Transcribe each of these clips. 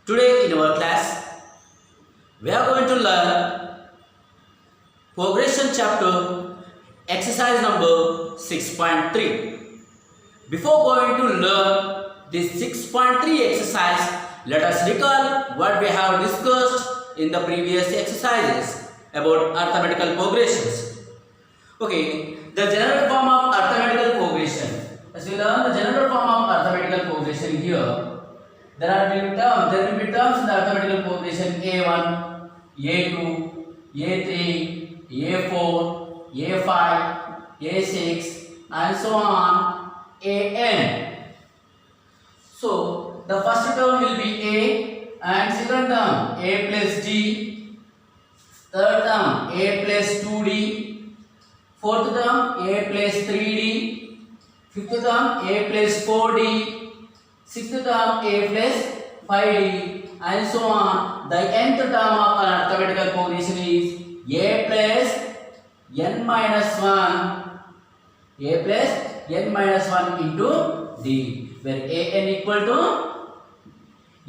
Today in our class, we are going to learn progression chapter exercise number 6.3. Before going to learn this 6.3 exercise, let us recall what we have discussed in the previous exercises about arithmetical progressions. Okay, the general form of arithmetical progression. As we learn the general form of arithmetical progression here, there will be terms in the arithmetical progression A1, A2, A3, A4, A5, A6 and so on An. So the first term will be A and second term A plus D, third term A plus 2D, fourth term A plus 3D, fifth term A plus 4D, sixth term A plus 5D and so on. The nth term of an arithmetical progression is A plus n minus 1, A plus n minus 1 into D, where An equal to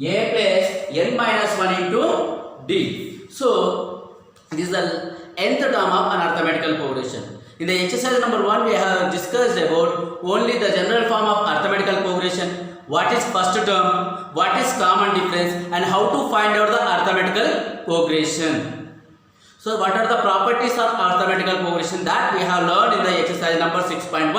A plus n minus 1 into D. So this is the nth term of an arithmetical progression. In the exercise number 1, we have discussed about only the general form of arithmetical progression. What is first term, what is common difference, and how to find out the arithmetical progression. So what are the properties of arithmetical progression that we have learned in the exercise number 6.1.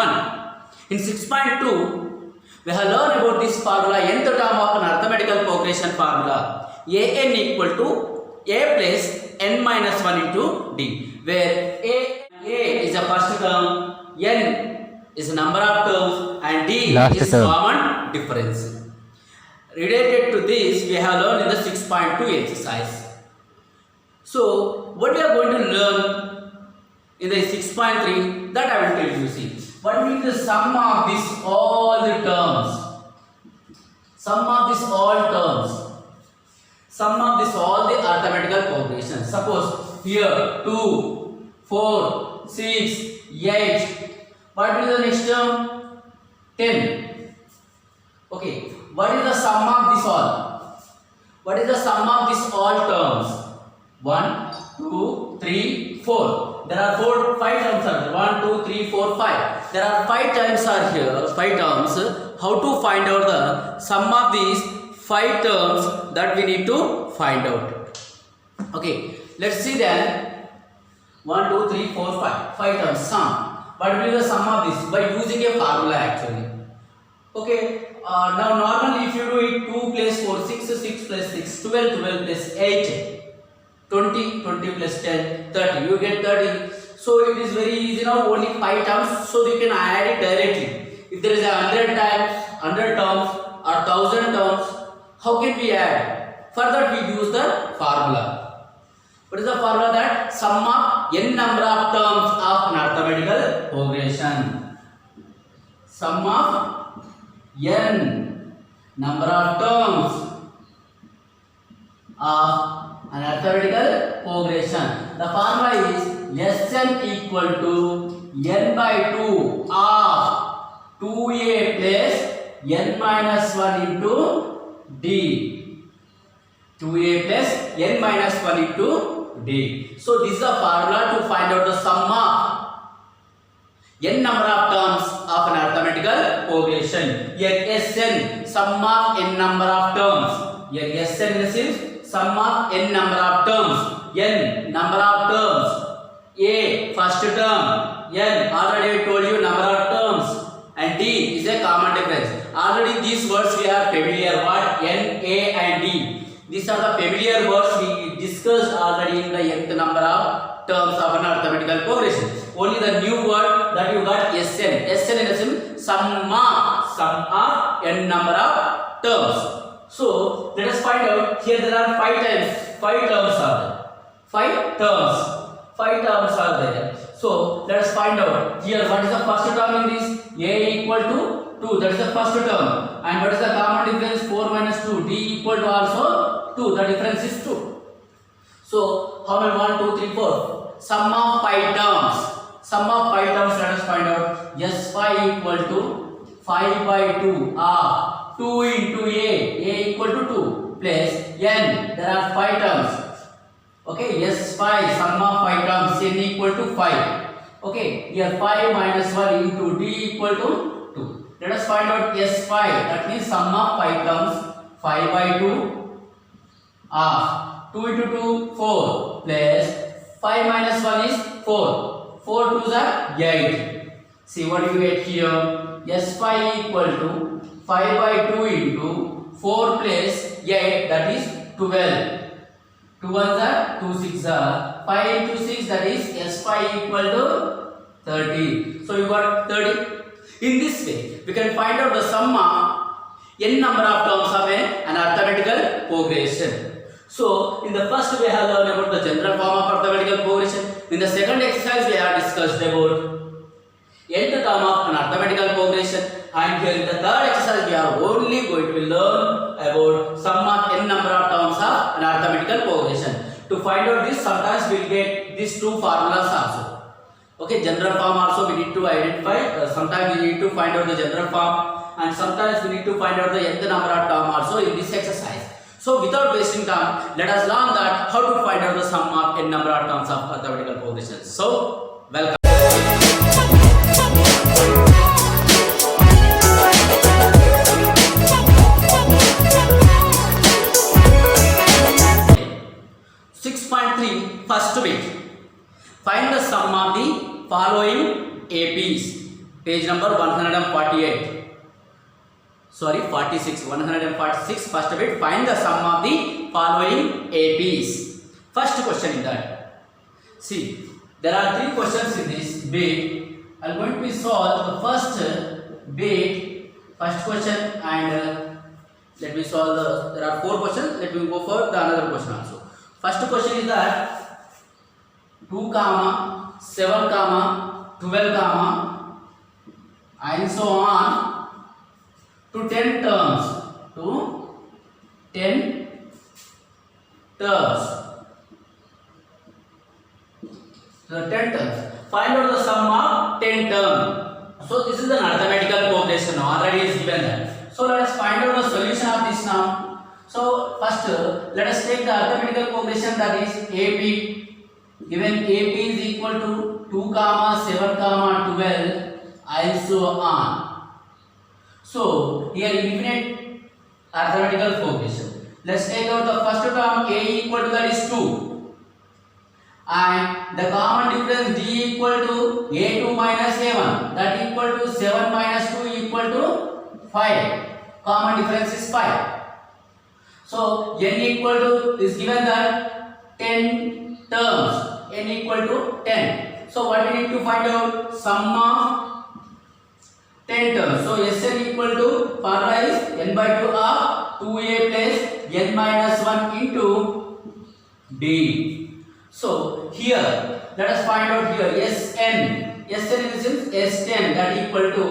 In 6.2, we have learned about this formula, nth term of an arithmetical progression formula. An equal to A plus n minus 1 into D, where A is the first term, n is the number of terms, and D is common difference. Related to this, we have learned in the 6.2 exercise. So what we are going to learn in the 6.3, that I will tell you. See, what means the sum of this all the terms, sum of this all terms, sum of this all the arithmetical progressions. Suppose here 2, 4, 6, 8. What will be the next term? 10. Okay. What is the sum of this all? What is the sum of this all terms? 1, 2, 3, 4. There are 5 terms are there. 1, 2, 3, 4, 5. There are 5 terms are here. 5 terms. How to find out the sum of these 5 terms that we need to find out? Okay. Let's see then. 1, 2, 3, 4, 5. 5 terms. Sum. What will be the sum of this? By using a formula actually. Okay. Now normally if you do it 2 plus 4, 6, 6 plus 6, 12, 12 plus 8, 20, 20 plus 10, 30. You get 30. So it is very easy now, only 5 terms. So you can add it directly. If there is a 100 times, 100 terms or 1000 terms, how can we add? For that we use the formula. What is the formula? That sum of n number of terms of an arithmetical progression. Sum of n number of terms of an arithmetical progression. The formula is Sn equal to n by 2 of 2a plus n minus 1 into d. 2a plus n minus 1 into D. So this is a formula to find out the sum of n number of terms of an arithmetical progression. Here Sn, sum of n number of terms. Here Sn is sum of n number of terms. N number of terms. A first term. N already I told you number of terms. And D is a common difference. Already these words we are familiar. What? N, A and D. These are the familiar words we discussed already in the nth number of terms of an arithmetical progression. Only the new word that you got Sn. Sn is sum of n number of terms. So let us find out. Here there are 5 terms are there. 5 terms are there. So let us find out. Here what is the first term in this? A equal to 2, that is the first term. And what is the common difference? 4 minus 2. D equal to also 2, the difference is 2. So how many? 1, 2, 3, 4. Sum of 5 terms. Sum of 5 terms, let us find out. S5 equal to 5 by 2 2 into A equal to 2. plus n, there are 5 terms. Okay, S5, sum of 5 terms, n equal to 5. Okay, here 5 minus 1 into d equal to 2. Let us find out S5, that means sum of 5 terms, 5 by 2 half, 2 into 2, 4, plus 5 minus 1 is 4, 4 2s are 8. See what you get here, S5 equal to 5 by 2 into 4 plus 8, that is 12. 2 ones are 2 6 are 5 into 6, that is S5 equal to 30. So you got 30. In this way, we can find out the sum of n number of terms of an arithmetical progression. So in the first we have learned about the general form of arithmetical progression. In the second exercise we have discussed about nth term of an arithmetical progression, and here in the third exercise we are only going to learn about sum of n number of terms of an arithmetical progression. To find out this, sometimes we will get these two formulas also. Okay, general form also we need to identify. Sometimes we need to find out the general form, and sometimes we need to find out the nth number of term also in this exercise. So without wasting time, let us learn that how to find out the sum of n number of terms of arithmetical progression. So welcome. 6.3 first bit. Find the sum of the following APs. Page number 148. Sorry, 46. 146 first bit. Find the sum of the following APs. First question is that. See, there are 3 questions in this bit. I am going to solve the first bit, first question, and let me solve the. There are 4 questions. Let me go for the another question also. First question is that 2, 7, 12, and so on to 10 terms. To 10 terms. So 10 terms. Find out the sum of 10 terms. So this is an arithmetical progression. Already is given that. So let us find out the solution of this now. So first let us take the arithmetical progression, that is AP. Given AP is equal to 2, 7, 12 and so on. So here infinite arithmetical progression. Let's take out the first term A equal to, that is 2. And the common difference D equal to A2 minus A1, that equal to 7 minus 2 equal to 5. Common difference is 5. So n equal to is given that 10 terms, n equal to 10. So what we need to find out? Sum of 10 terms. So Sn equal to, formula is n by 2 of 2a plus n minus 1 into d. So here let us find out here Sn is S10, that equal to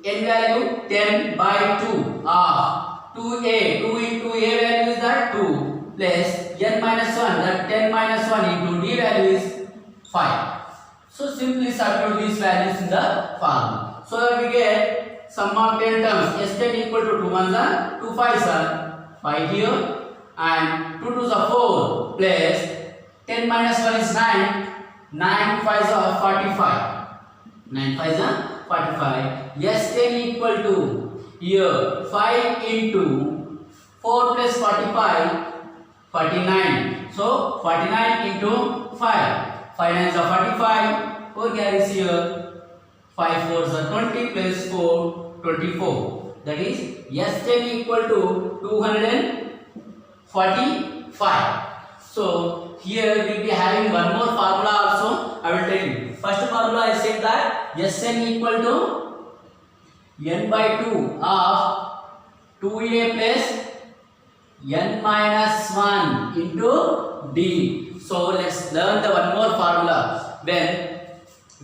n value 10 by 2 of 2a, 2 into a value is that 2 plus n minus 1, that 10 minus 1 into d value is 5. So simply substitute these values in the formula. So that we get sum of 10 terms. S10 equal to 2 ones are 2 5s are 5 here, and 2 2s are 4 plus 10 minus 1 is 9. 9 5s are 45. 9 5s are 45. S10 equal to here 5 into 4 plus 45, 49. So 49 into 5. 5 9s are 45. 4 carries here. 5 4s are 20 plus 4, 24. That is S10 equal to 245. So here we will be having one more formula also. I will tell you. First formula I said that Sn equal to n by 2 of 2a plus n minus 1 into d. So let's learn the one more formula. When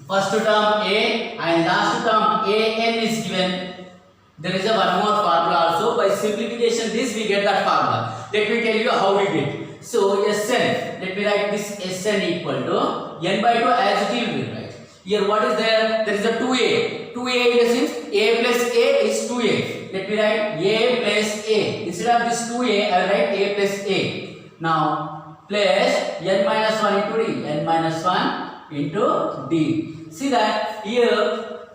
first term a and last term an is given, there is a one more formula also. By simplification this we get that formula. Let me tell you how we get. So Sn, let me write this Sn equal to n by 2 as it will be right. Here what is there? There is a 2a. 2a in the sense a plus a is 2a. let me write a plus a. Instead of this 2a, I will write a plus a. Now place n minus 1 into d. N minus 1 into d. See that here.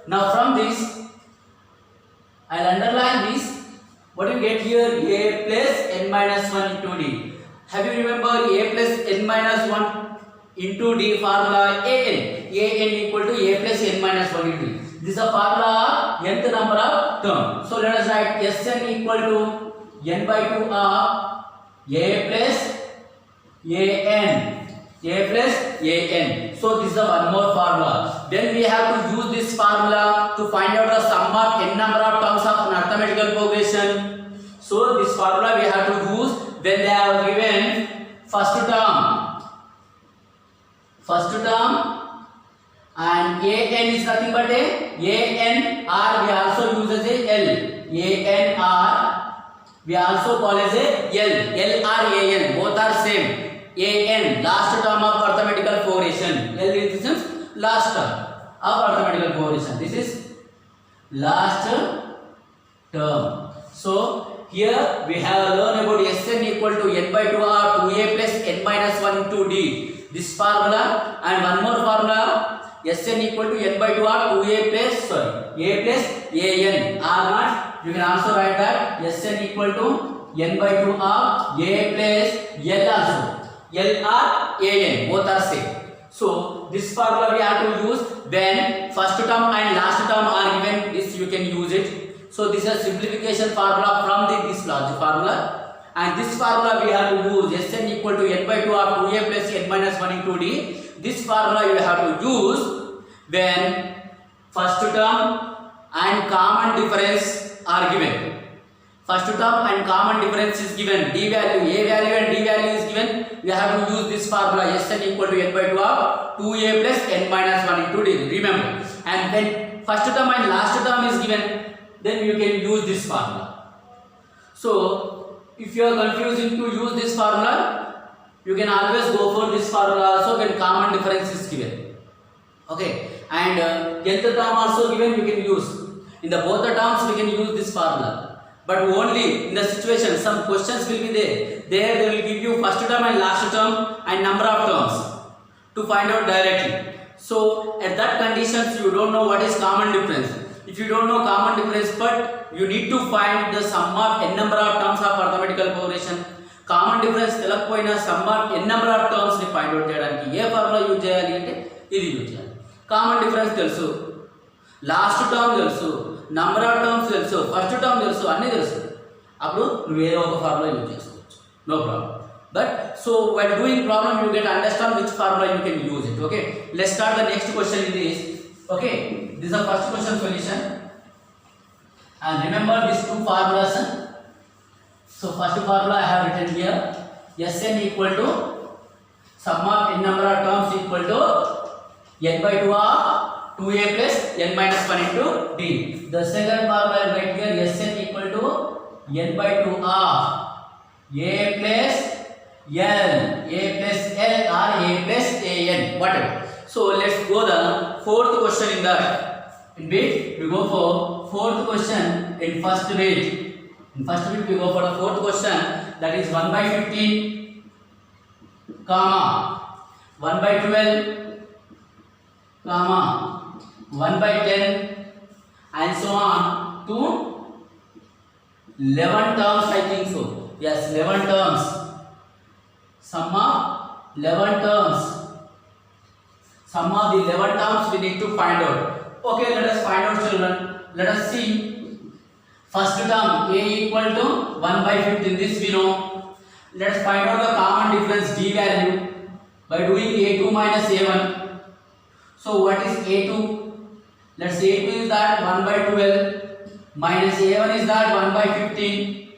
Now from this, I will underline this. What do you get here? A plus n minus 1 into d. Have you remember a plus n minus 1 into d formula? An equal to a plus n minus 1 into d. This is a formula of nth number of term. So let us write Sn equal to n by 2 of a plus an. A plus an. So this is the one more formula. Then we have to use this formula to find out the sum of n number of terms of mathematical progression. So this formula we have to use when they have given first term and an is nothing but a an r we also use as a l. An r we also call as a l r an, both are same. An last term of arithmetical progression. L is the last term of arithmetical progression. This is last term. So here we have learned about Sn equal to n by 2 or 2a plus n minus 1 into d. This formula and one more formula Sn equal to n by 2 or 2a plus a plus an or not. You can also write that Sn equal to n by 2 of a plus l also. L or an, both are same. So this formula we have to use when first term and last term are given. This you can use it. So this is a simplification formula from this logic formula, and this formula we have to use Sn equal to n by 2 of 2a plus n minus 1 into d. This formula you have to use when first term and common difference are given. First term and common difference is given. D value, a value and d value is given. We have to use this formula Sn equal to n by 2 of 2a plus n minus 1 into d. Remember. And when first term and last term is given, then you can use this formula. So if you are confusing to use this formula, you can always go for this formula also when common difference is given. Okay. And nth term also given, you can use. In the both the terms we can use this formula. But only in the situation some questions will be there. There they will give you first term and last term and number of terms to find out directly. So at that conditions you don't know what is common difference. If you don't know common difference, but you need to find the sum of n number of terms of arithmetical progression. Common difference telakpoina sum of n number of terms ni find out cheyadaniki ఏ formula use చేయాలి అంటే ఇది use చేయాలి. Common difference తెలుసు, last term తెలుసు, number of terms తెలుసు, first term తెలుసు, అన్నీ తెలుసు. అప్పుడు నువ్వు ఏదో ఒక ఫార్ములా యూజ్ చేసుకోవచ్చు, no problem. But so while doing problem you get understand which formula you can use it. Okay, let's start the next question in this. Okay, this is the first question solution, and remember these two formulas. So first formula I have written here, Sn equal to sum of n number of terms equal to n by 2 of 2a plus n minus 1 into d. The second formula I write here, Sn equal to n by 2 of a plus l or a plus an, whatever. So let's go the fourth question in that. In which we go for fourth question in first bit. In first bit we go for the fourth question, that is 1 by 15, comma 1 by 12, comma 1 by 10, and so on to 11 terms. I think so. Yes, 11 terms. Sum of 11 terms. Sum of the 11 terms we need to find out. Okay, let us find out, children. Let us see. First term a equal to 1 by 15. This we know. Let us find out the common difference d value by doing a2 minus a1. So what is a2? Let's say a2 is that 1 by 12 minus a1 is that 1 by 15.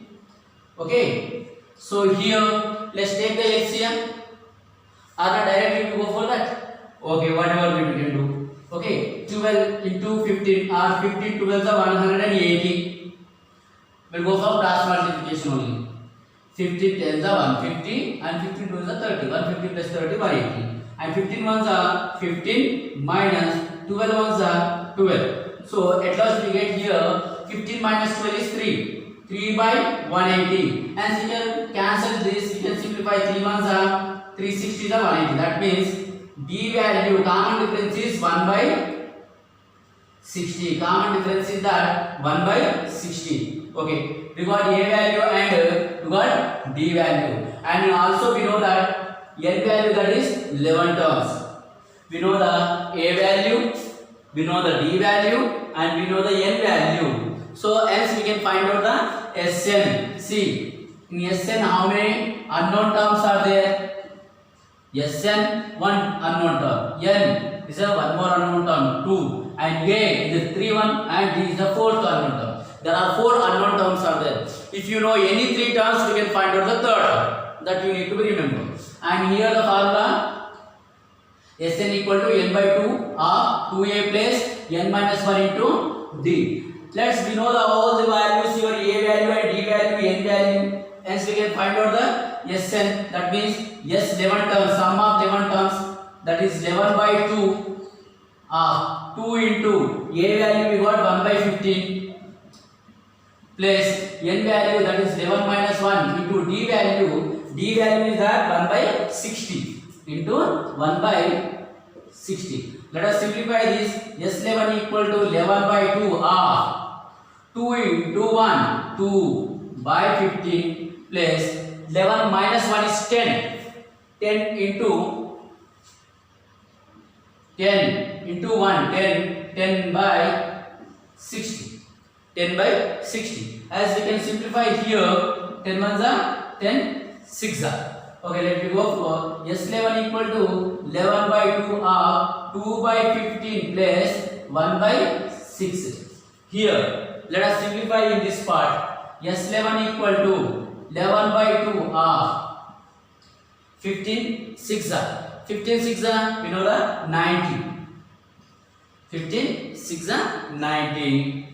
Okay. So here let's take the LCM. Or directly we go for that. Okay, whatever we can do. Okay, 12 into 15 or 15 12 are 180. We'll go for cross multiplication only. 15 10s are 150 and 15 2s are 30. 150 plus 30 180. And 15 ones are 15 minus 12 ones are 12. So at last we get here 15 minus 12 is 3. 3 by 180. And you can cancel this. You can simplify 3 ones are 360 the 180. That means D value common difference is 1 by 60. Common difference is that 1 by 60. Okay. We got A value and we got D value. And also we know that N value, that is 11 terms. We know the A value, we know the D value, and we know the N value. So else we can find out the Sn. See, in Sn how many unknown terms are there? Sn, one unknown term. N is a one more unknown term, 2. And A is the 3 one, and D is the 4th unknown term. There are 4 unknown terms are there. If you know any 3 terms, we can find out the 3rd term. That you need to remember. And here the formula Sn equal to n by 2 of 2a plus n minus 1 into D. Let's we know the all the values, your A value and D value, N value. Hence we can find out the Sn. That means S 11 terms, sum of 11 terms, that is 11 by 2 of 2 into A value we got 1 by 15 plus N value, that is 11 minus 1 into D value. D value is that 1 by 60 into 1 by 60. Let us simplify this. S11 equal to 11 by 2 of 2 into 1, 2 by 15 plus 11 minus 1 is 10. 10 into 1, 10 by 60. 10 by 60. As we can simplify here, 10 ones are 10 6 are. Okay, let me go for S11 equal to 11 by 2 of 2 by 15 plus 1 by 6. Here, let us simplify in this part. S11 equal to 11 by 2 of 15 6 are. 15 6 are, we know the 90. 15 6 are 90.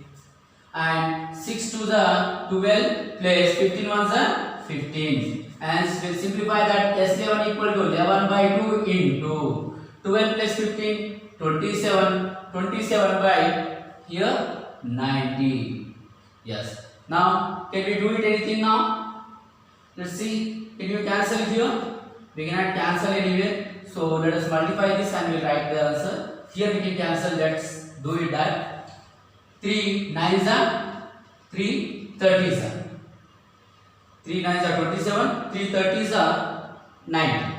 And 6 to the 12 plus 15 ones are 15. And we'll simplify that. S11 equal to 11 by 2 into 12 plus 15, 27. 27 by here 90. Yes. Now can we do it anything now? Let's see. Can you cancel here? We cannot cancel anywhere. So let us multiply this and we'll write the answer. Here we can cancel. Let's do it that. 3 9s are 3 30s are. 3 9s are 27, 3 30s are 90.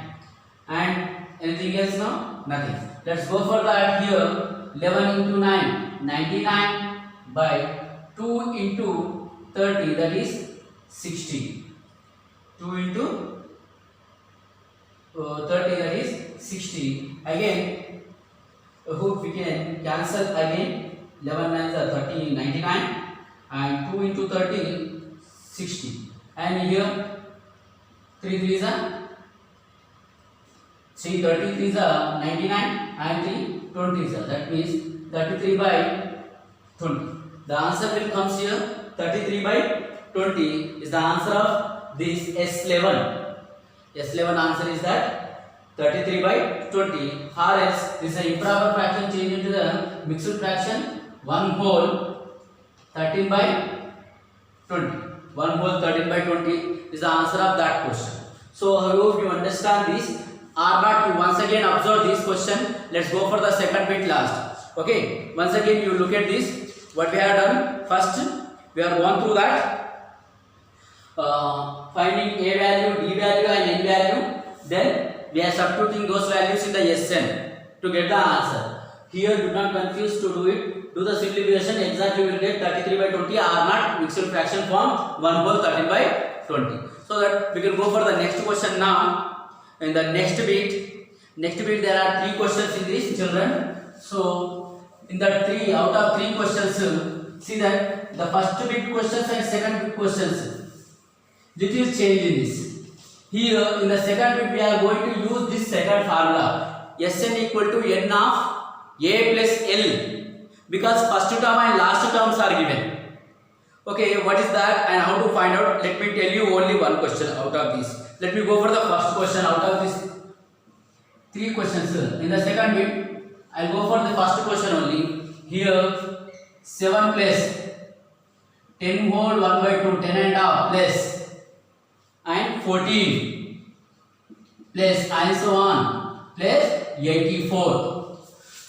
And anything else now? Nothing. Let's go for that here. 11 into 9, 99 by 2 into 30, that is 60. 2 into 30, that is 60. Again, I hope we can cancel again. 11 9s are 30, 99. And 2 into 30, 60. And here 3 3s are 3 33s are 99 and 3 20s are. That means 33 by 20. The answer will comes here. 33 by 20 is the answer of this S11. S11 answer is that 33 by 20. Or else this is an improper fraction changed into the mixed fraction. 1 whole 13 by 20. 1 whole 13 by 20 is the answer of that question. So I hope you understand this. R0, you once again observe this question. Let's go for the second bit last. Okay, once again you look at this. What we have done first, we are gone through that. Finding A value, D value and N value. Then we are substituting those values in the Sn to get the answer. Here do not confuse to do it. Do the simplification, exactly you will get 33 by 20 R0 mixed fraction form 1 whole 13 by 20. So that we can go for the next question now. In the next bit there are 3 questions in this, children. So in that 3, out of 3 questions, see that the first bit questions and second bit questions, little change in this. Here in the second bit we are going to use this second formula. Sn equal to n of A plus L. Because first term and last terms are given. Okay, what is that and how to find out? Let me tell you only one question out of this. Let me go for the first question out of this 3 questions. In the second bit, I will go for the first question only. Here 7 plus 10 whole 1 by 2, 10 and a half plus and 14 plus and so on plus 84.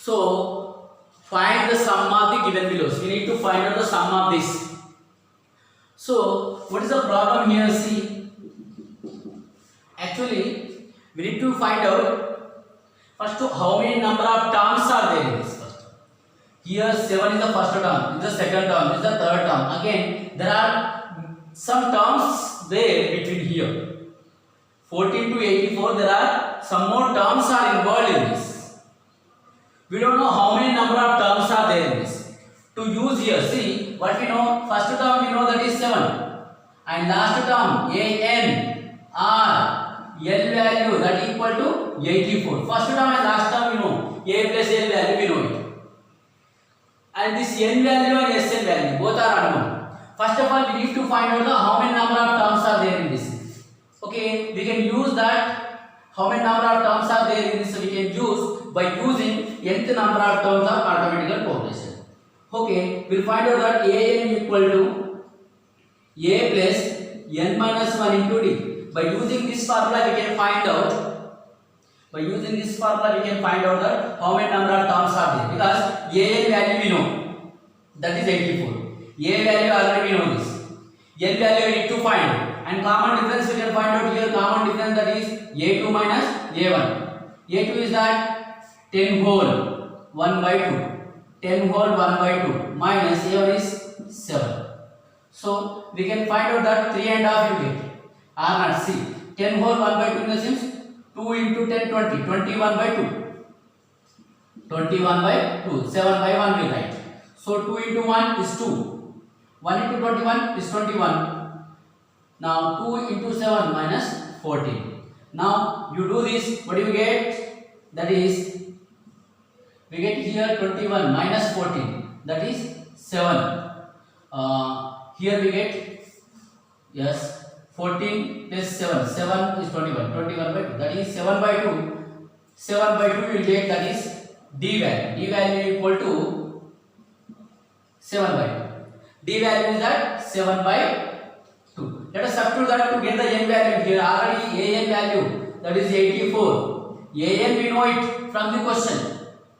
So find the sum of the given below. So we need to find out the sum of this. So what is the problem here? See, actually we need to find out first how many number of terms are there in this. Here 7 is the first term, is the second term, is the third term. Again, there are some terms there between here. 14 to 84, there are some more terms are involved in this. We don't know how many number of terms are there in this. To use here, see what we know. First term we know that is 7, and last term an r l value that is equal to 84. First term and last term we know a plus l value we know it. And this n value and sn value both are unknown. First of all, we need to find out the how many number of terms are there in this. Okay, we can use that how many number of terms are there in this. We can use by using nth number of terms of arithmetical progression. Okay, we'll find out that an equal to a plus n minus 1 into d. By using this formula, we can find out. By using this formula, we can find out that how many number of terms are there, because a value we know that is 84. A value already we know this. N value we need to find, and common difference we can find out here. Common difference that is a2 minus a1. A2 is that 10 whole 1 by 2. 10 whole 1 by 2 minus a1 is 7. So we can find out that 3 and a half you get. R not C. 10 whole 1 by 2 in the sense 2 into 10, 20. 21 by 2. 21 by 2. 7 by 1 we write. So 2 into 1 is 2. 1 into 21 is 21. Now 2 into 7 minus 14. Now you do this, what do you get? That is, we get here 21 minus 14. That is 7. Here we get, yes, 14 plus 7. 7 is 21. 21 by 2. That is 7 by 2. 7 by 2 you will get, that is D value. D value equal to 7 by 2. D value is that 7 by 2. Let us substitute that to get the n value here. Already an value, that is 84. An we know it from the question.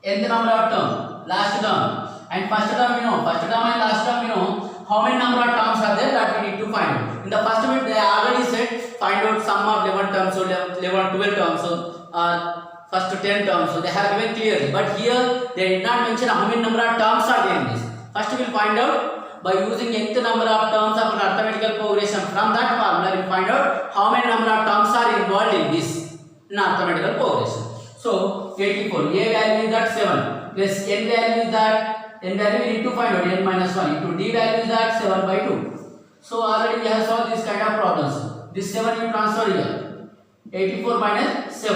Nth number of term, last term, and first term we know. First term and last term we know. How many number of terms are there that we need to find out. In the first bit they already said find out sum of 11 terms, so 11, 12 terms, so first 10 terms. So they have given clearly. But here they did not mention how many number of terms are there in this. First we will find out by using nth number of terms of an arithmetical progression. From that formula we will find out how many number of terms are involved in this in arithmetical progression. So 84, a value is that 7 plus n value is that n value we need to find out n minus 1 into d value is that 7 by 2. So already we have solved this kind of problems. This 7 you transfer here. 84 minus 7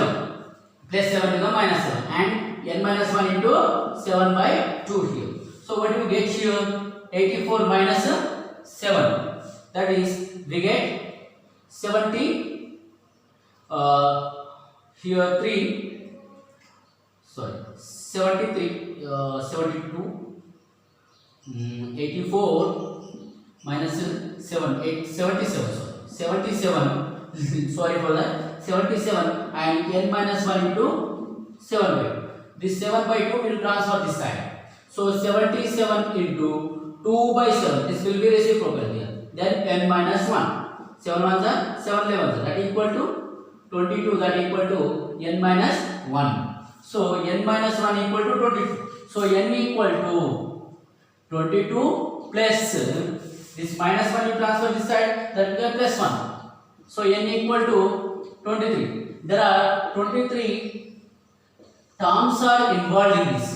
plus 7 is the minus 7 and n minus 1 into 7 by 2 here. So what do you get here? 84 minus 7, that is we get 70 here 3, sorry 73 72 84 minus 7 77 77 sorry for that 77 and n minus 1 into 7 by 2. This 7 by 2 will transfer this side. So 77 into 2 by 7, this will be reciprocal here. Then n minus 1. 7 ones are 7 11s, that equal to 22, that equal to n minus 1. So n minus 1 equal to 22. So n equal to 22 plus this minus 1 you transfer this side, that will be plus 1. So n equal to 23. There are 23 terms are involved in this.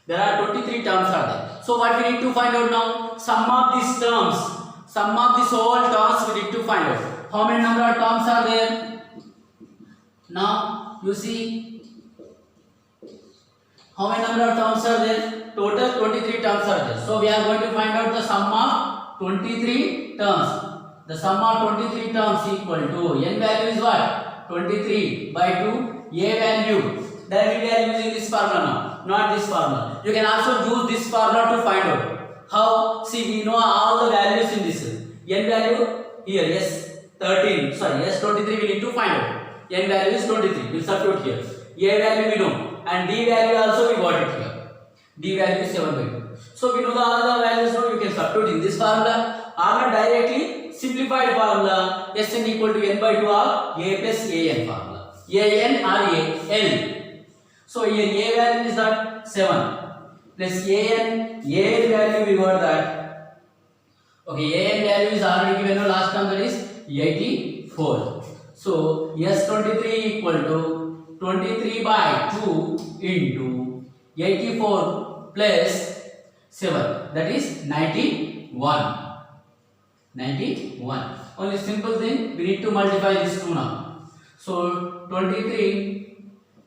There are 23 terms are there. So what we need to find out now? Sum of these terms. Sum of these all terms we need to find out. How many number of terms are there? Now you see how many number of terms are there? Total 23 terms are there. So we are going to find out the sum of 23 terms. The sum of 23 terms equal to n value is what? 23 by 2. A value. Then we are using this formula now, not this formula. You can also use this formula to find out. How? See, we know all the values in this. N value here, yes, 13. Sorry, yes, 23 we need to find out. N value is 23. We'll substitute here. A value we know, and D value also we got it here. D value is 7/2. So we know all the values now. You can substitute in this formula or directly simplified formula. Sn equal to n by 2 or a plus an formula. An or a l. So here a value is that 7 plus an value we got that. Okay, an value is already given. Now last term that is 84. So S23 equal to 23 by 2 into 84 plus 7, that is 91. 91. Only simple thing, we need to multiply this 2 now. So 23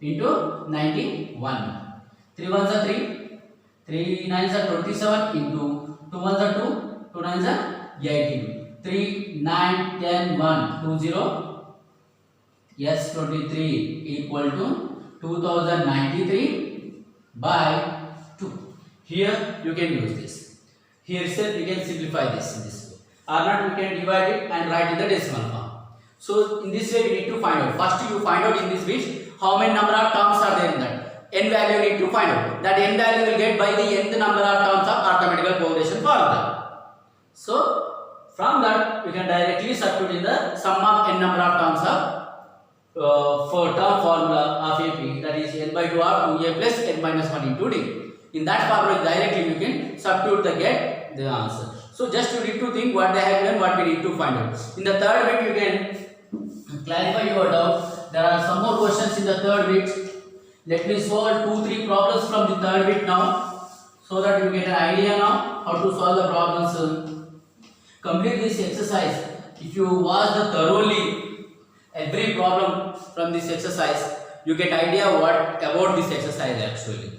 into 91. 3 ones are 3, 3 nines are 27 into 2 ones are 2, 2 nines are 18. 3, 9, 10, 1, 2, 0. S23 equal to 2093 by 2. Here you can use this. Here itself you can simplify this in this way. Or not, you can divide it and write in the decimal form. So in this way we need to find out. First you find out in this bit how many number of terms are there in that. N value you need to find out. That n value will get by the nth number of terms of arithmetical progression formula. So from that you can directly substitute in the sum of n number of terms of for term formula of AP, that is n by 2 or 2a plus n minus 1 into d. In that formula directly you can substitute the get the answer. So just you need to think what they have done, what we need to find out. In the third bit you can clarify your doubt. There are some more questions in the third bit. Let me solve 2-3 problems from the third bit now, so that you get an idea now how to solve the problems. Complete this exercise. If you watch the thoroughly every problem from this exercise, you get idea what about this exercise actually.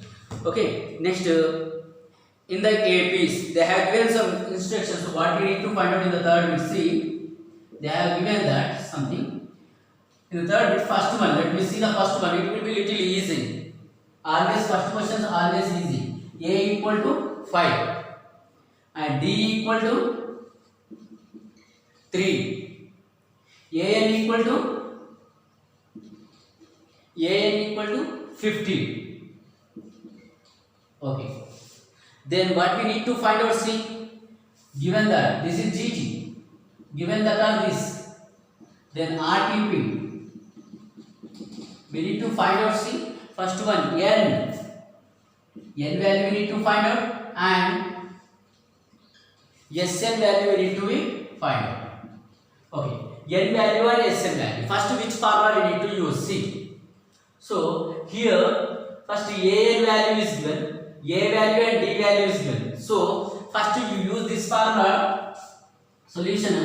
Okay, next in the APs they have given some instructions. So what we need to find out in the third bit. See, they have given that something in the third bit. First one, let me see the first one. It will be little easy. Always first questions always easy. A equal to 5 and D equal to 3. An equal to 50. Okay. Then what we need to find out, see, given that this is GT, given that are this, then RTP, we need to find out, see, first one, N value we need to find out, and Sn value we need to find out. Okay, N value and Sn value. First, which formula we need to use? See, so here first An value is given, A value and D value is given. So first you use this formula. Solution.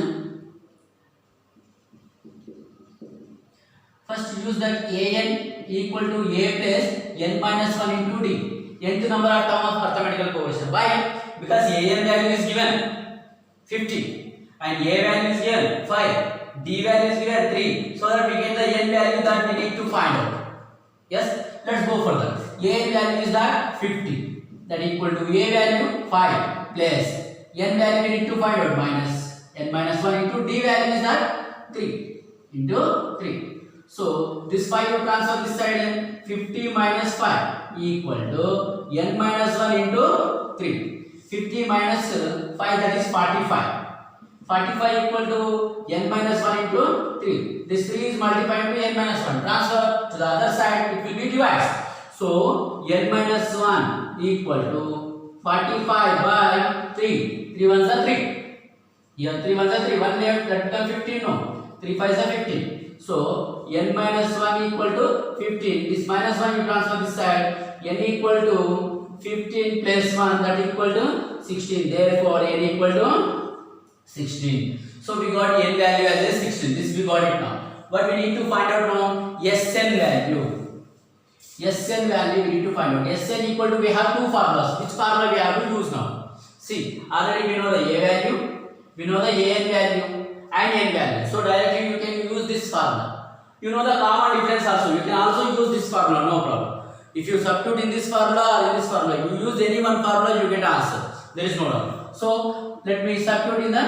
First use that An equal to A plus n minus 1 into D. Nth number of term of arithmetical progression. Why? Because An value is given 50 and A value is given 5. D value is given 3. So that we get the n value that we need to find out. Yes, let's go further. A value is that 50. That equal to A value 5 plus n value we need to find out minus n minus 1 into D value is that 3 into 3. So this 5 you transfer this side, 50 minus 5 equal to n minus 1 into 3. 50 minus 5, that is 45. 45 equal to n minus 1 into 3. This 3 is multiplied to n minus 1. Transfer to the other side, it will be divided. So n minus 1 equal to 45 by 3. 3 ones are 3. Here 3 ones are 3. 1 left, that becomes 15. No. 3 5s are 15. So n minus 1 equal to 15. This minus 1 you transfer this side. N equal to 15 plus 1, that equal to 16. Therefore n equal to 16. So we got n value as 16. This we got it now. But we need to find out now Sn value. Sn value we need to find out. Sn equal to, we have two formulas. Which formula we have to use now? See, already we know the A value, we know the An value and n value. So directly you can use this formula. You know the common difference also. You can also use this formula, no problem. If you substitute in this formula or in this formula, you use any one formula, you get answer. There is no doubt. So let me substitute in the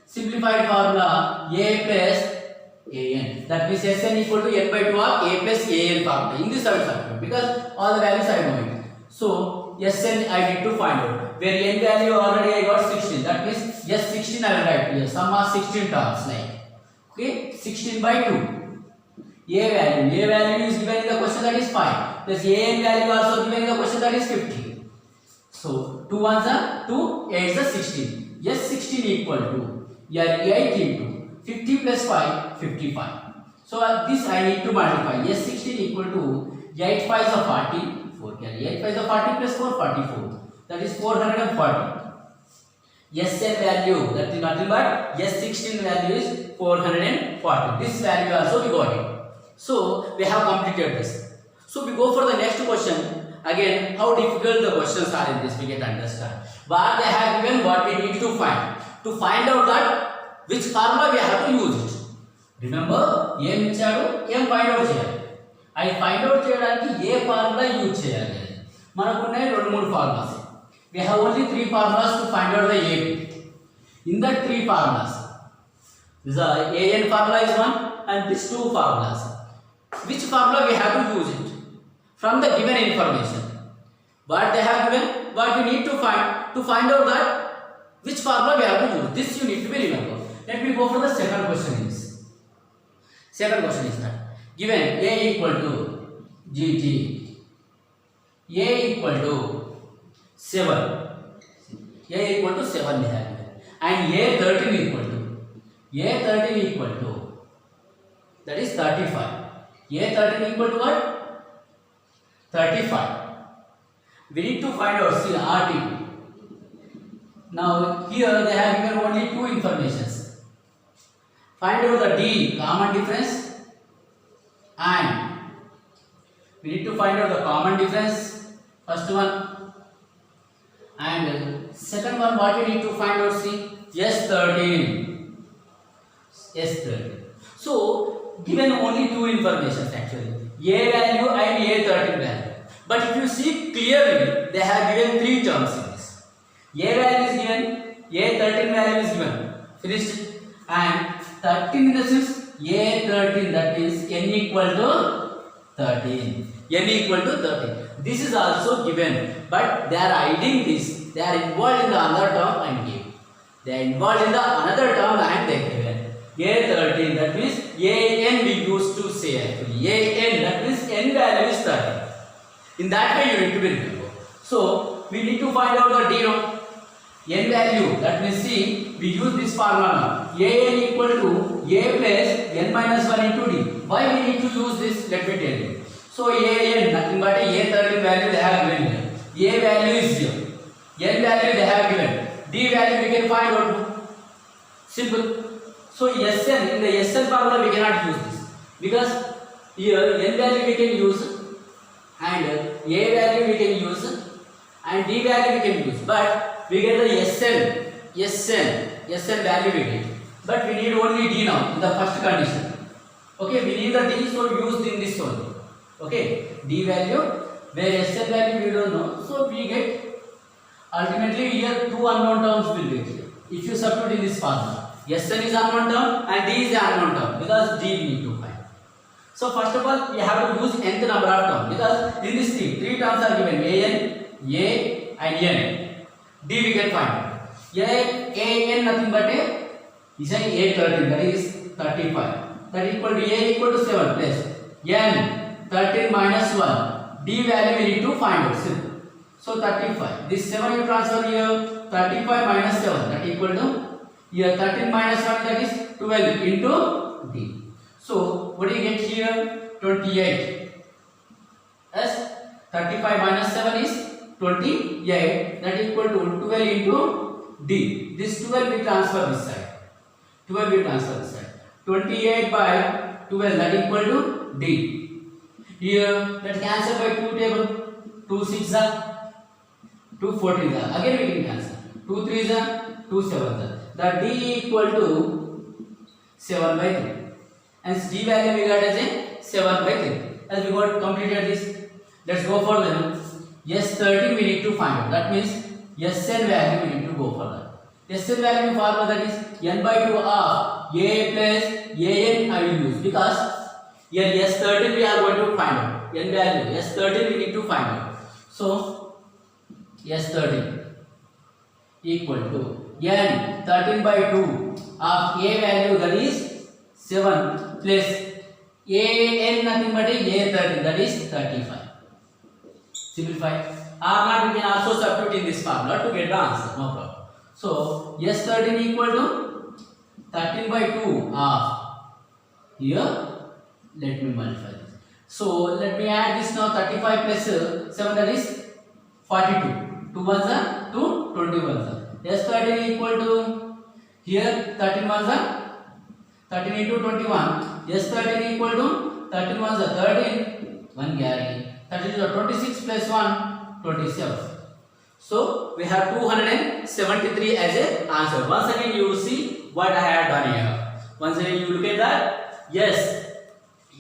simplified formula a plus an. That means Sn equal to n by 2 of a plus an formula. In this I will substitute because all the values I know it. So Sn I need to find out. Where n value already I got 16. That means S16 I will write here. Sum of 16 terms like. Okay, 16 by 2. A value is given in the question, that is 5. Plus an value also given in the question, that is 50. So 2 ones are 2, 8 is 16. S16 equal to 8 into 50 plus 5, 55. So this I need to multiply. S16 equal to 8 5s are 40. 4 carry 8 5s are 40 plus 4, 44. That is 440. Sn value, that is nothing but S16 value is 440. This value also we got it. So we have completed this. So we go for the next question. Again, how difficult the questions are in this we get understand. What they have given, what we need to find. To find out that which formula we have to use it. Remember, ఏం ఇచ్చాడు, ఏం find out చేయాలి. అది find out చేయడానికి ఏ formula use చేయాలి. మనకు ఉన్నాయి 2-3 formulas. We have only 3 formulas to find out the AP. In that 3 formulas, the AN formula is one and these 2 formulas. Which formula we have to use it? From the given information. What they have given, what you need to find out that which formula we have to use. This you need to be remember. Let me go for the second question is. Second question is that given A equal to GT, A equal to 7, A equal to 7 we have given, and A13 equal to that is 35. A13 equal to what? 35. We need to find out see RT. Now here they have given only 2 informations. Find out the D common difference, and we need to find out the common difference. First one. And second one, what we need to find out, see, S13. So, given only 2 informations actually, A value and A13 value. But if you see clearly, they have given 3 terms in this. A value is given, A13 value is given. Finished? And 13 in the sense, A13, that is n equal to 13. N equal to 13. This is also given, but they are hiding this. They are involved in the another term and give. They are involved in the another term and they given. A13, that means AN we used to say actually. AN, that means n value is 13. In that way you need to be remember. So we need to find out the D now. N value, that means see, we use this formula now. AN equal to A plus n minus 1 into D. Why we need to use this? Let me tell you. So AN, nothing but A13 value they have given here. A value is here. N value they have given. D value we can find out. Simple. So Sn, in the Sn formula we cannot use this. Because here N value we can use and A value we can use and D value we can use. But we get the Sn value we get. But we need only D now in the first condition. Okay, we need the D, so used in this only. Okay, D value, where Sn value we don't know, so we get ultimately here 2 unknown terms will be here. If you substitute in this formula, Sn is unknown term and D is the unknown term because D we need to find. So first of all, we have to use nth number of terms because in this 3 terms are given AN, A and N. D we can find. AN nothing but is A13, that is 35. That equal to A equal to 7 plus N 13 minus 1. D value we need to find out. Simple. So 35. This 7 you transfer here. 35 minus 7. That equal to here 13 minus 1, that is 12 into D. So what do you get here? 28. As 35 minus 7 is 28. That equal to 12 into D. This 12 we transfer this side. 12 we transfer this side. 28 by 12, that equal to D. Here that cancel by 2 table. 2 6 are 2 14 are. Again we can cancel. 2 3 are 2 7 are. That D equal to 7 by 3. And D value we got as a 7 by 3. As we got completed this, let's go for the S13 we need to find out. That means Sn value we need to go for that. Sn value formula, that is n by 2 of a plus an I will use, because here S13 we are going to find out. N value S13 we need to find out. So S13 equal to n 13 by 2 of a value, that is 7, plus an nothing but a13, that is 35. Simplify. Or not, we can also substitute in this formula to get the answer, no problem. So S13 equal to 13 by 2 of, here let me multiply this. So let me add this now. 35 plus 7, that is 42. 2 ones are 2, 20 ones are. S13 equal to, here 13 ones are 13 into 21. S13 equal to 13 ones are 13, 1 carry. 13 is 26 plus 1, 27. So we have 273 as a answer. Once again you will see what I have done here. Once again you look at that. Yes,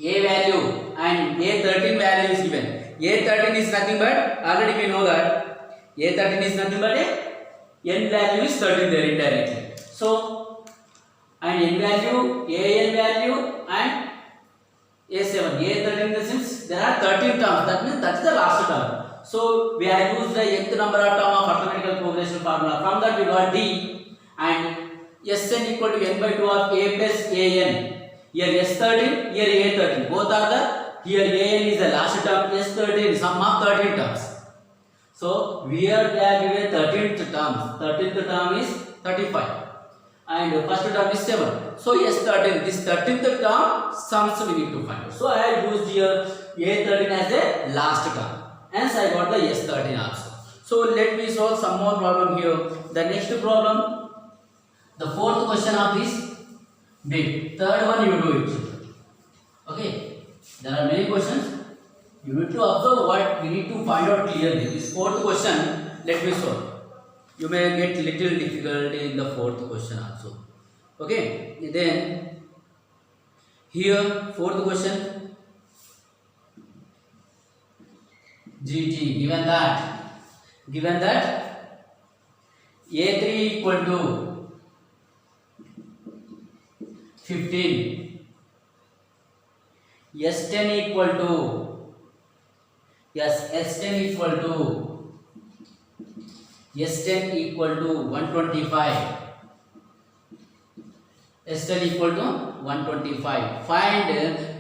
a value and a13 value is given. A13 is nothing but, already we know that a13 is nothing but n value is 13 there indirectly. So and n value, an value and a7, a13 in the sense there are 13 terms. That means that is the last term. So we have used the nth number of term of arithmetical progression formula. From that we got d, and Sn equal to n by 2 of a plus an. Here S13, here A13. Both are the, here an is the last term, S13 sum of 13 terms. So here they are given 13th terms. 13th term is 35. And first term is 7. So S13, this 13th term sums we need to find out. So I have used here A13 as a last term. Hence I got the S13 also. So let me solve some more problem here. The next problem, the fourth question of this bit. Third one you do it. Okay. There are many questions. You need to observe what we need to find out clearly. This fourth question, let me solve. You may get little difficulty in the fourth question also. Okay. Then here fourth question. GT given that A3 equal to 15, S10 equal to, S10 equal to 125, S10 equal to 125. Find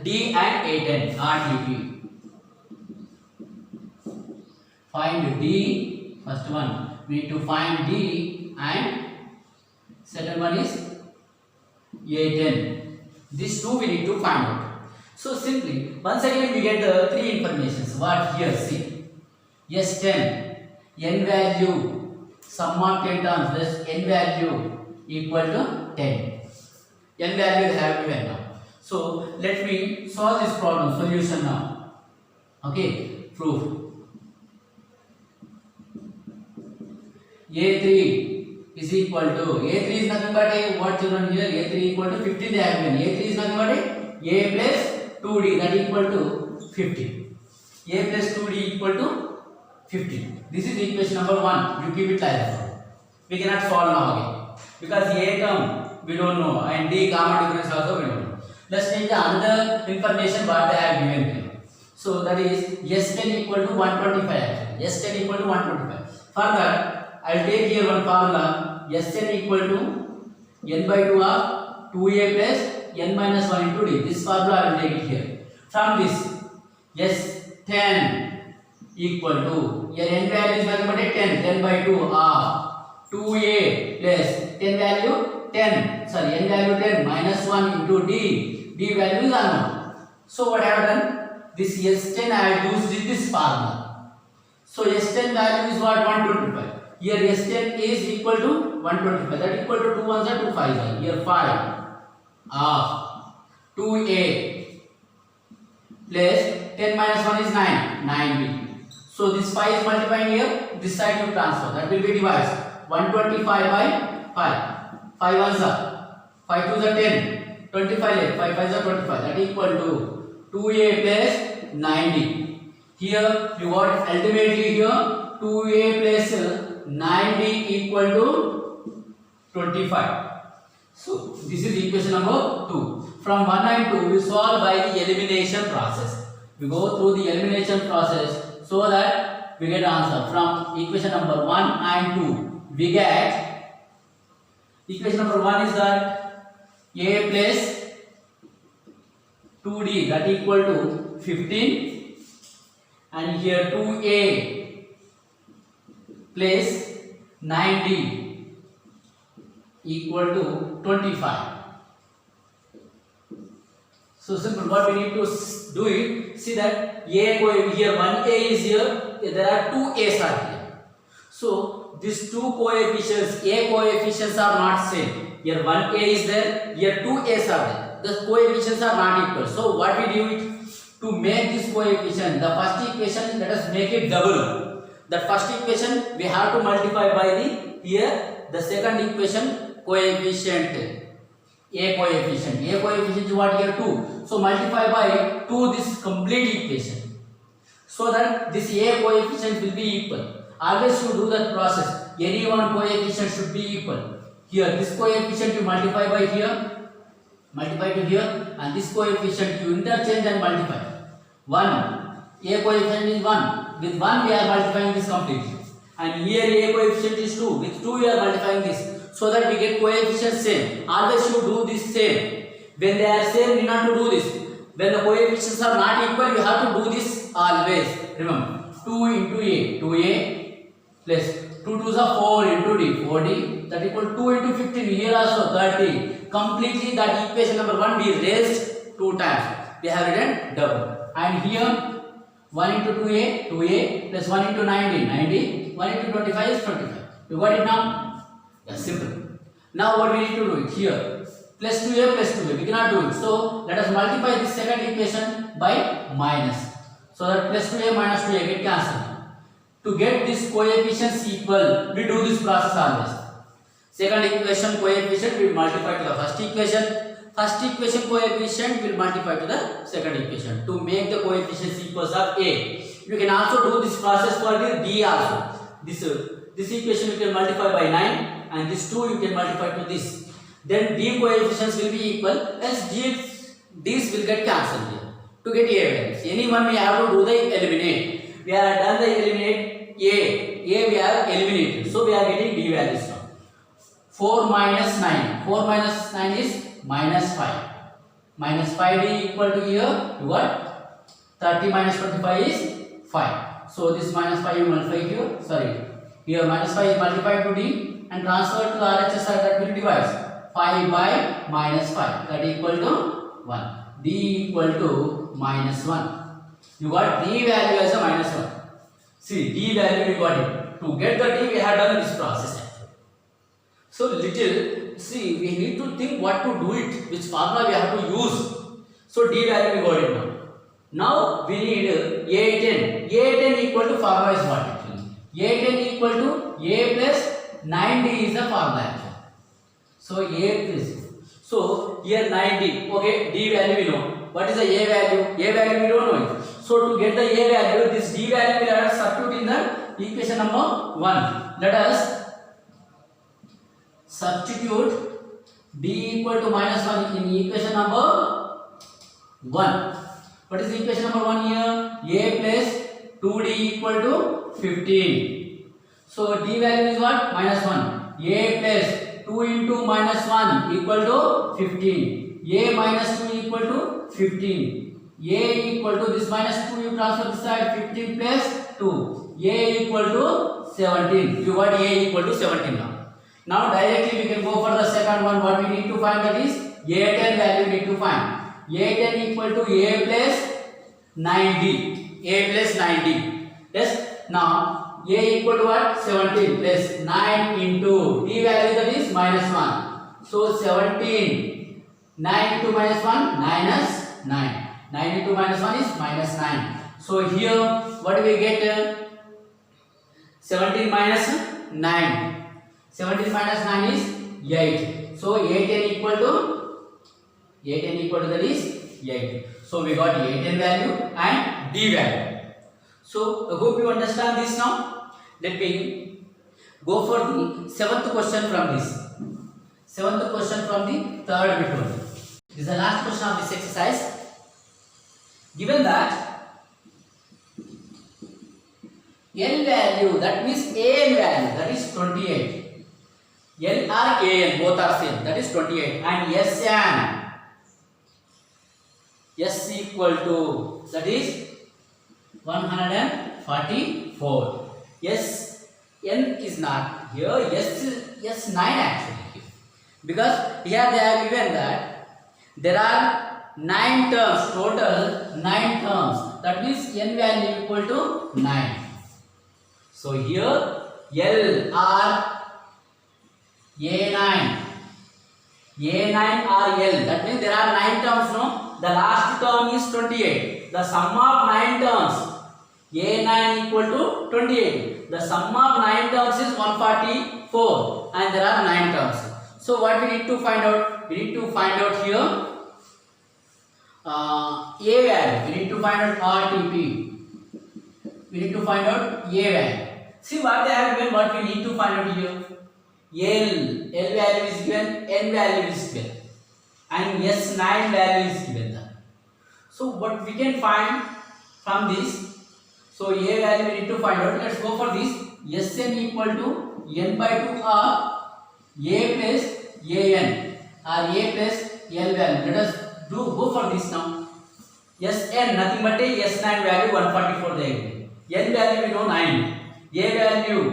D and A10, not DP. Find D, first one, we need to find D, and second one is A10. These two we need to find out. So simply, once again we get the three informations. What here? See, S10, n value, sum of 10 terms plus n value equal to 10. N value have given now. So let me solve this problem. Solution now. Okay, proof. A3 is equal to, A3 is nothing but a, what children here, A3 equal to 15 they have given. A3 is nothing but a plus 2d, that equal to 15. A plus 2d equal to 15. This is equation number 1. You keep it like that. We cannot solve now again, because a term we don't know and d common difference also we don't know. Let's take the another information what they have given here. So that is S10 equal to 125 actually. S10 equal to 125. Further, I will take here one formula. Sn equal to n by 2 of 2a plus n minus 1 into d. This formula I will take it here. From this, S10 equal to, here n value is nothing but a 10. 10 by 2 of 2a plus 10 value 10. Sorry, n value 10 minus 1 into d. D value is unknown. So what I have done? This S10 I have used this formula. So S10 value is what? 125. Here S10 is equal to 125. That equal to 2 ones are 2 5s are. Here 5 of 2a plus 10 minus 1 is 9. 9b. So this 5 is multiplying here. This side you transfer. That will be divided. 125 by 5. 5 ones are. 5 2s are 10. 25 left. 5 5s are 25. That equal to 2a plus 9d. Here you got ultimately here 2a plus 9d equal to 25. So this is equation number 2. From 1 and 2 we solve by the elimination process. We go through the elimination process so that we get answer. From equation number 1 and 2 we get equation number 1 is that a plus 2d that equal to 15, and here 2a plus 9d equal to 25. So simple. What we need to do it, see that a here 1a is here, there are 2a's are here. So these two coefficients, a coefficients are not same. Here 1a is there, here 2a's are there. The coefficients are not equal. So what we do it to make this coefficient, the first equation, let us make it double. That first equation we have to multiply by the here the second equation coefficient. A coefficient is what here 2. So multiply by 2 this complete equation, so that this a coefficient will be equal. Always you do that process. Any one coefficient should be equal. Here this coefficient you multiply by here, multiply to here, and this coefficient you interchange and multiply. 1, a coefficient is 1. With 1 we are multiplying this completely, and here a coefficient is 2. With 2 we are multiplying this, so that we get coefficients same. Always you do this same. When they are same, you have to do this. When the coefficients are not equal, you have to do this always. Remember, 2 into a, 2a plus 2 2s are 4 into d, 4d, that equal 2 into 15. Here also 30. Completely that equation number 1 we raised 2 times. We have written double. And here 1 into 2a, 2a plus 1 into 90, 90, 1 into 25 is 25. You got it now? Yes, simple. Now what we need to do it here? Plus 2a plus 2a. We cannot do it. So let us multiply this second equation by minus. So that plus 2a minus 2a get cancelled. To get this coefficients equal, we do this process always. Second equation coefficient will multiply to the first equation. First equation coefficient will multiply to the second equation to make the coefficients equals of a. You can also do this process for the d also. This equation you can multiply by 9, and this 2 you can multiply to this. Then d coefficients will be equal, else d's will get cancelled here. To get a values, anyone we have to do the eliminate. We are done the eliminate a we are eliminated, so we are getting d values now. 4 minus 9, 4 minus 9 is minus 5. Minus 5d equal to here you got 30 minus 25 is 5. So this minus 5 you multiply here, sorry, here minus 5 is multiplied to d and transferred to the RHS side, that will divide 5 by minus 5, that equal to 1. D equal to minus 1. You got d value as a minus 1. See, d value we got it. To get the d we have done this process actually. So little, see, we need to think what to do it, which formula we have to use. So d value we got it now. Now we need A10. A10 equal to formula is what actually? A10 equal to a plus 9d is the formula actually. So a plus, so here 9d, okay, d value we know. What is the a value? A value we don't know it. So to get the a value, this d value we let us substitute in the equation number 1. Let us substitute d equal to minus 1 in equation number 1. What is the equation number 1 here? A plus 2d equal to 15. So d value is what? Minus 1. A plus 2 into minus 1 equal to 15. A minus 2 equal to 15. A equal to this minus 2 you transfer this side, 15 plus 2. A equal to 17. You got A equal to 17 now. Now directly we can go for the second one. What we need to find, that is A10 value we need to find. A10 equal to A plus 9d. A plus 9d. Yes. Now A equal to what? 17 plus 9 into d value, that is minus 1. So 17. 9 into minus 1, minus 9. 9 into minus 1 is minus 9. So here what do we get? 17 minus 9. 17 minus 9 is 8. So A10 equal to that is 8. So we got A10 value and D value. So I hope you understand this now. Let me Go for the seventh question from this. Seventh question from the third bit only. This is the last question of this exercise. Given that L value, that means AN value, that is 28. L or AN, both are same, that is 28. And SN, S equal to, that is 144. N is not here, S 9 actually. Because here they have given that there are 9 terms, total 9 terms. That means N value equal to 9. So here L or A9 or L, that means there are 9 terms, no? The last term is 28. The sum of 9 terms, A9 equal to 28. The sum of 9 terms is 144 and there are 9 terms. So what we need to find out? We need to find out here A value. We need to find out RTP. We need to find out A value. See what they have given, what we need to find out here. L value is given, N value is given, and S9 value is given. So what we can find from this, so A value we need to find out. Let's go for this. Sn equal to N by 2 or A plus An or A plus L value. Let us go for this now. Sn nothing but a S9 value 144 there. N value we know 9. A value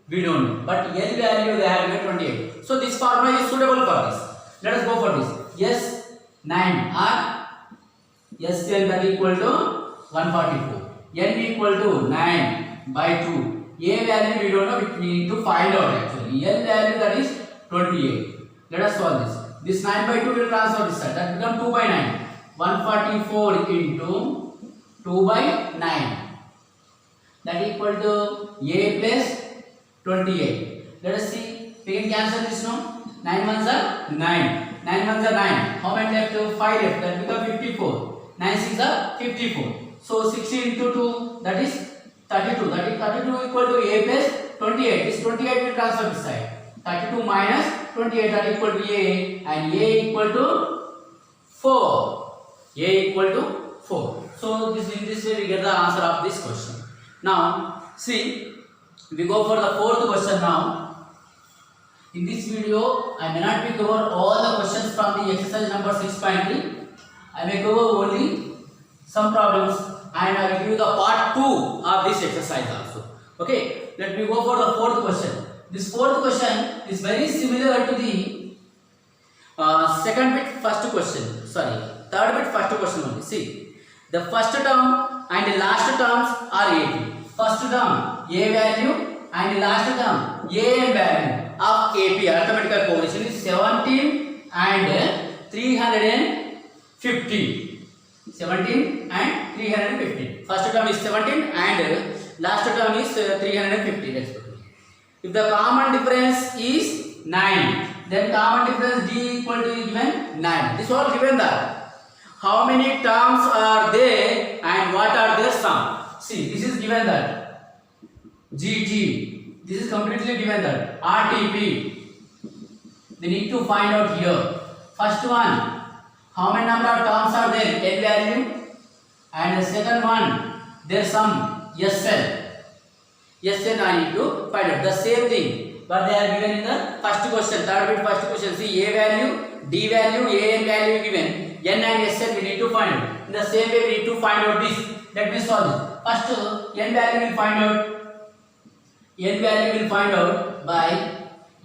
we don't know, but L value they have given 28. So this formula is suitable for this. Let us go for this. S9 or Sn that equal to 144. N equal to 9 by 2. A value we don't know, we need to find out actually. L value that is 28. Let us solve this. This 9 by 2 will transfer this side. That become 2 by 9. 144 into 2 by 9. That equal to A plus 28. Let us see. We can cancel this now. 9 ones are 9. 9 ones are 9. How many left? 5 left. That become 54. 9 6 are 54. So 60 into 2, that is 32. That is 32 equal to A plus 28. This 28 will transfer this side. 32 minus 28, that equal to A, and A equal to 4. A equal to 4. So in this way we get the answer of this question. Now see, we go for the fourth question now. In this video, I may not be cover all the questions from the exercise number 6.3. I may cover only some problems and I will give you the part 2 of this exercise also. Okay, let me go for the fourth question. This fourth question is very similar to the third bit first question only. See, the first term and the last terms are 80. First term A value and the last term AN value of AP, arithmetical progression, is 17 and 350. 17 and 350. First term is 17 and last term is 350. Let's go. If the common difference is 9, then common difference D equal to given 9. This all given that. How many terms are there and what are their sum? See, this is given that. GT. This is completely given that. RTP. We need to find out here. First one, how many number of terms are there? N value. And the second one, their sum, SN. SN I need to find out. The same thing, but they are given in the first question, third bit first question. See, A value, D value, AN value given. N and SN we need to find out. In the same way we need to find out this. Let me solve this. First, N value will find out. N value will find out by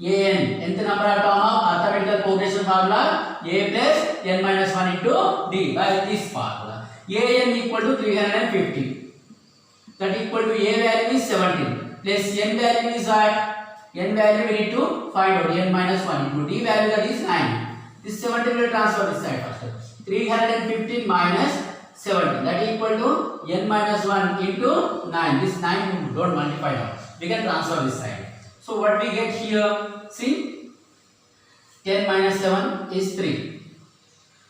AN. Nth number of term of arithmetical progression formula. A plus N minus 1 into D by this formula. AN equal to 350. That equal to A value is 17. Plus N value is what? N value we need to find out. N minus 1 into D value, that is 9. This 17 will transfer this side first. 315 minus 17. That equal to N minus 1 into 9. This 9 don't multiply now. We can transfer this side. So what we get here? See, 10 minus 7 is 3.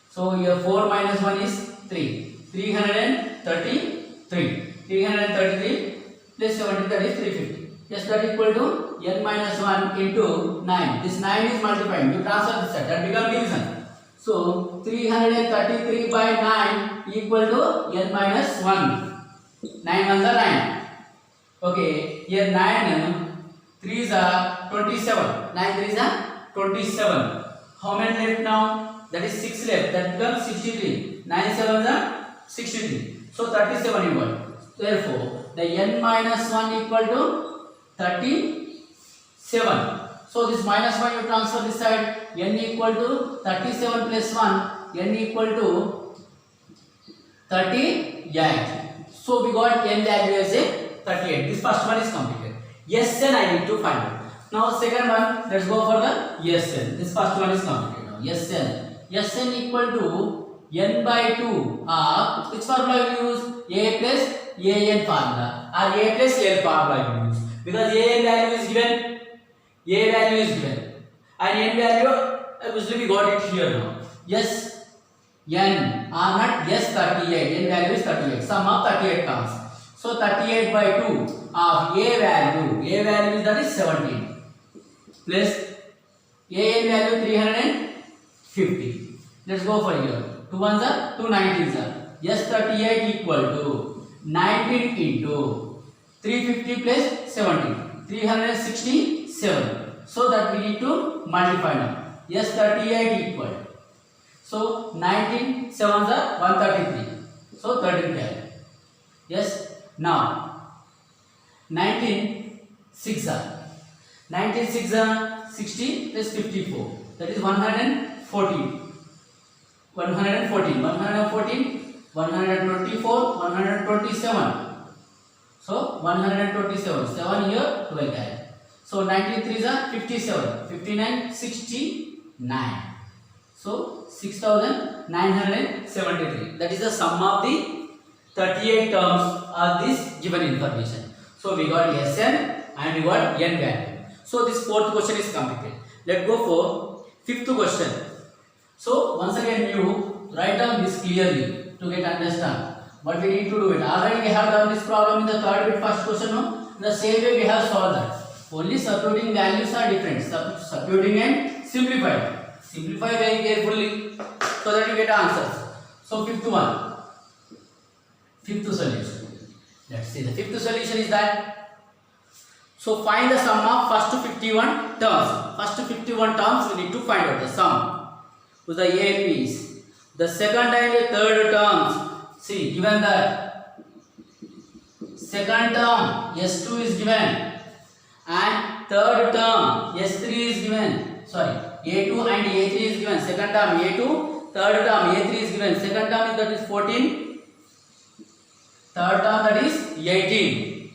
So here 4 minus 1 is 3. 333. 333 plus 17, that is 350. Yes, that equal to n minus 1 into 9. This 9 is multiplying. You transfer this side. That becomes division. So 333 by 9 equal to n minus 1. 9 ones are 9. Okay. Here 9 3s are 27. 9 3s are 27. How many left now? That is 6 left. That becomes 63. 9 7s are 63. So 37 you got. Therefore, the n minus 1 equal to 37. So this minus 1 you transfer this side. N equal to 37 plus 1. N equal to 38. So we got n value as a 38. This first one is completed. Sn I need to find out. Now second one, let's go for the Sn. This first one is completed now. Sn equal to n by 2 of which formula we use? A plus an formula or a plus l formula we use, because an value is given, and n value obviously we got it here now. Yes, n or not, yes 38, n value is 38, sum of 38 terms. So 38 by 2 of a value is that is 17 plus an value 350. Let's go for here. 2 ones are 2 19s are. Yes 38 equal to 19 into 350 plus 17, 367. So that we need to multiply now. Yes 38 equal. So 19 7s are 133. So 13 can. Yes. Now 19 6 are 60 plus 54. That is 114. 124, 127. So 127. 7 here, 12 there. So 19 3s are 57. 59, 69. So 6973. That is the sum of the 38 terms of this given information. So we got Sn and we got n value. So this fourth question is completed. Let's go for fifth question. So once again you write down this clearly to get understand what we need to do it. Already we have done this problem in the third bit first question. No? In the same way we have solved that. Only substituting values are different. Substituting and simplifying. Simplify very carefully so that you get answers. So fifth solution. Let's see. The fifth solution is that. So find the sum of first 51 terms. First 51 terms we need to find out the sum. To the APs. The second and the third terms. See, given that second term S2 is given and third term S3 is given. Sorry, A2 and A3 is given. Second term A2, third term A3 is given. Second term is that is 14. Third term that is 18.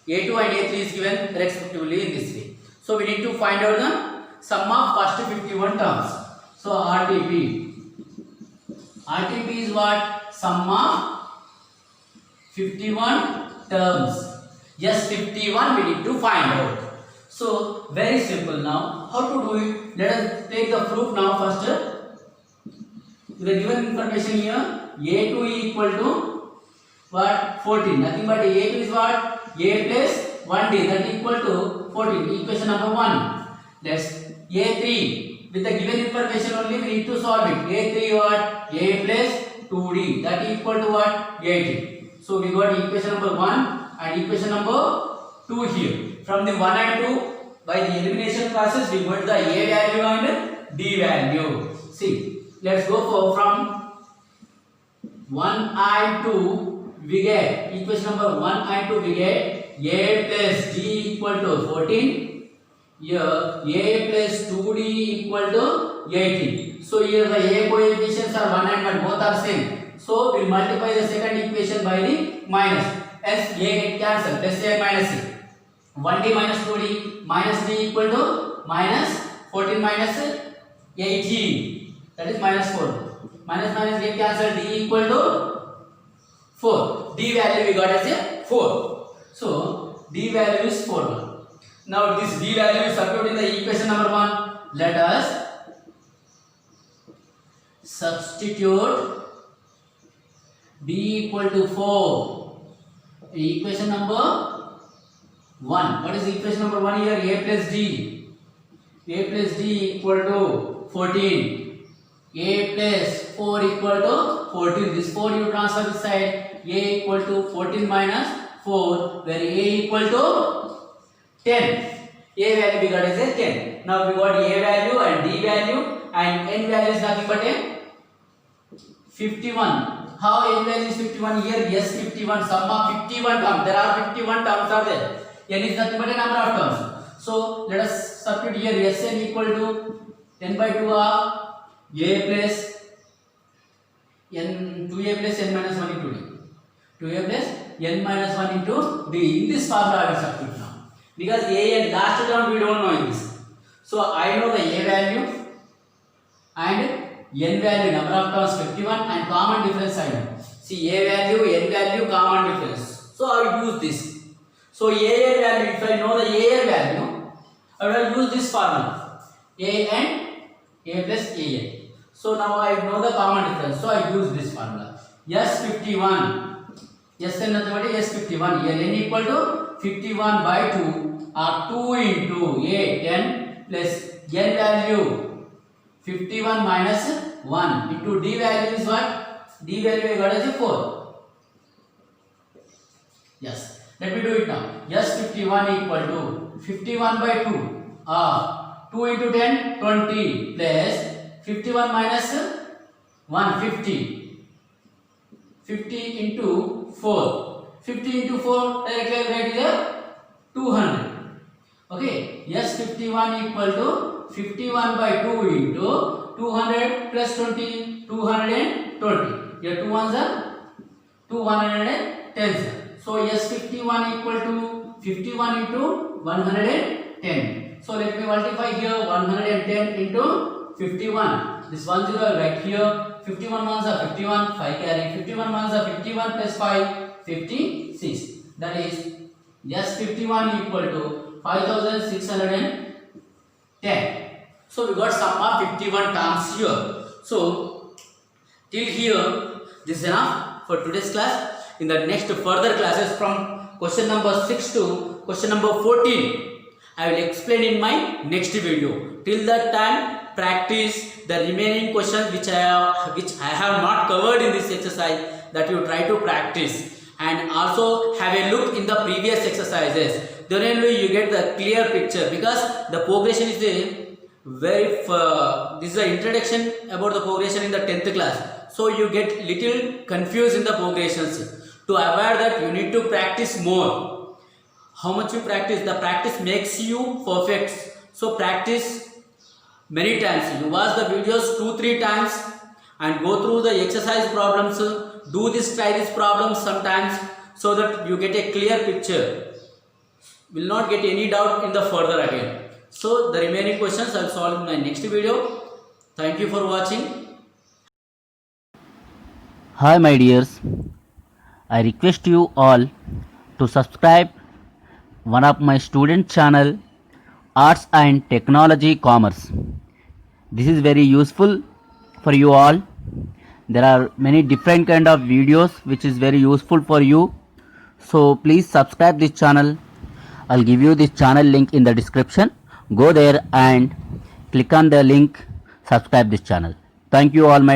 A2 and A3 is given respectively in this way. So we need to find out the sum of first 51 terms. So RTP is what? Sum of 51 terms. Yes, 51 we need to find out. So very simple now. How to do it? Let us take the proof now first. The given information here, A2 equal to what? 14. Nothing but A2 is what? A plus 1D, that equal to 14. Equation number 1. Let's A3. With the given information only we need to solve it. A3 what? A plus 2D, that equal to what? 80. So we got equation number 1 and equation number 2 here. From the 1 and 2, by the elimination process we got the A value and D value. See, let's go for from 1 and 2 we get equation number 1 and 2 we get A plus D equal to 14. Here A plus 2D equal to 18. So here the A coefficients are 1 and 1, both are same. So we multiply the second equation by the minus. As A get cancelled, plus A minus C. 1D minus 2D minus D equal to minus 14 minus 18. That is minus 4. Minus minus get cancelled, D equal to 4. D value we got as a 4. So D value is 4. Now this D value is substituted in the equation number 1. Let us substitute D equal to 4. Equation number 1. What is the equation number 1 here? A plus D. A plus D equal to 14. A plus 4 equal to 14. This 4 you transfer this side. A equal to 14 minus 4, where A equal to 10. A value we got is a 10. Now we got A value and D value, and N value is nothing but a 51. How N value is 51 here? Yes, 51. Sum of 51 terms. There are 51 terms are there. N is nothing but a number of terms. So let us substitute here. Sn equal to n by 2 of A plus n 2A plus n minus 1 into D. 2A plus n minus 1 into D. In this formula I will substitute now. Because A and last term we don't know in this. So I know the A value and n value, number of terms 51, and common difference I know. See, A value, n value, common difference. So I will use this. So A value, if I know the A value, I will use this formula. A and A plus A. So now I know the common difference. So I use this formula. S51. Sn nothing but S51. Here n equal to 51 by 2 or 2 into A 10 plus n value 51 minus 1 into D value is what? D value I got as a 4. Yes. Let me do it now. Yes, 51 equal to 51 by 2 or 2 into 10, 20 plus 51 minus 1, 50. 50 into 4. 50 into 4 directly I write is 200. Okay. Yes, 51 equal to 51 by 2 into 200 plus 20, 220. Here 2 ones are 210. So yes, 51 equal to 51 into 110. So let me multiply here 110 into 51. This 1 0 I write here. 51 ones are 51, 5 carry. 51 ones are 51 plus 5, 56. That is yes, 51 equal to 5610. So we got sum of 51 terms here. So till here this is enough for today's class. In the next further classes from question number 6 to question number 14, I will explain in my next video. Till that time, practice the remaining questions which I have not covered in this exercise, that you try to practice, and also have a look in the previous exercises. Then only you get the clear picture, because the progression is a this is the introduction about the progression in the 10th class. So you get little confused in the progressions. To avoid that, you need to practice more. How much you practice, the practice makes you perfect. So practice many times. You watch the videos 2-3 times and go through the exercise problems. Do this, try this problem sometimes, so that you get a clear picture. Will not get any doubt in the further again. So the remaining questions I will solve in my next video. Thank you for watching. Hi my dears, I request you all to subscribe one of my student channel, Arts and Technology Commerce. This is very useful for you all. There are many different kind of videos which is very useful for you. So please subscribe this channel. I'll give you this channel link in the description. Go there and click on the link, subscribe this channel. Thank you all my